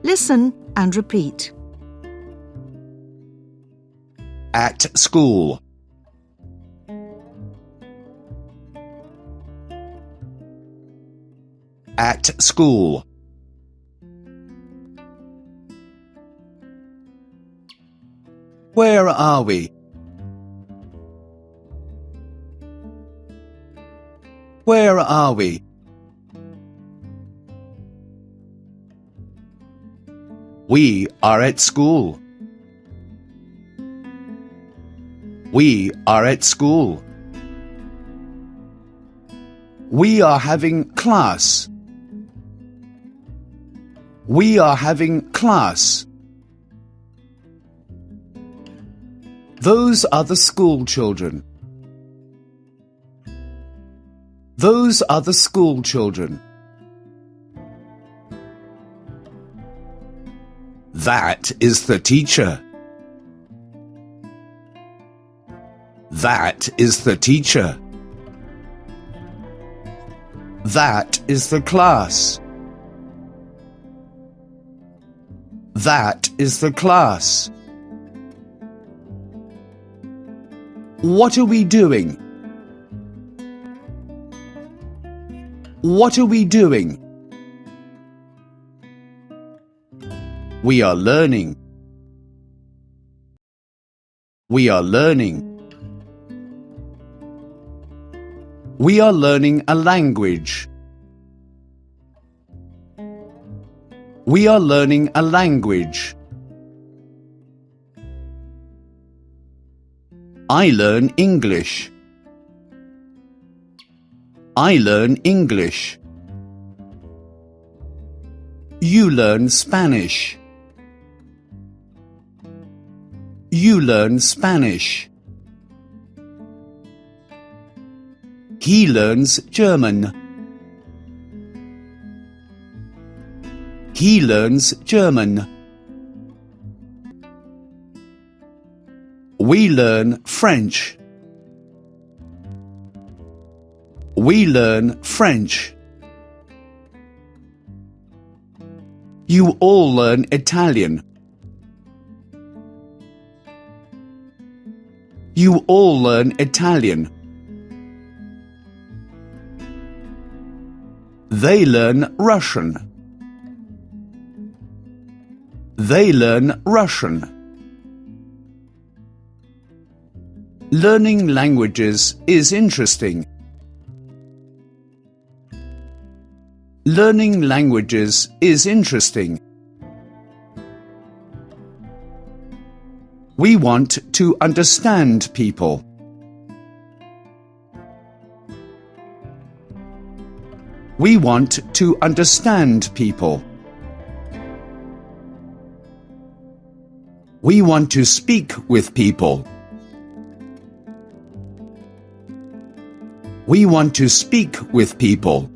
Listen and repeat. At school. At school. Where are we? Where are we? We are at school. We are at school. We are having class. We are having class. Those are the school children. Those are the school children. That is the teacher. That is the teacher. That is the class. That is the class. What are we doing? What are we doing? We are learning. We are learning. We are learning a language. We are learning a language. I learn English. I learn English. You learn Spanish. You learn Spanish. He learns German. He learns German. We learn French. We learn French. You all learn Italian. You all learn Italian. They learn Russian. They learn Russian. Learning languages is interesting. Learning languages is interesting. We want to understand people. We want to understand people. We want to speak with people. We want to speak with people.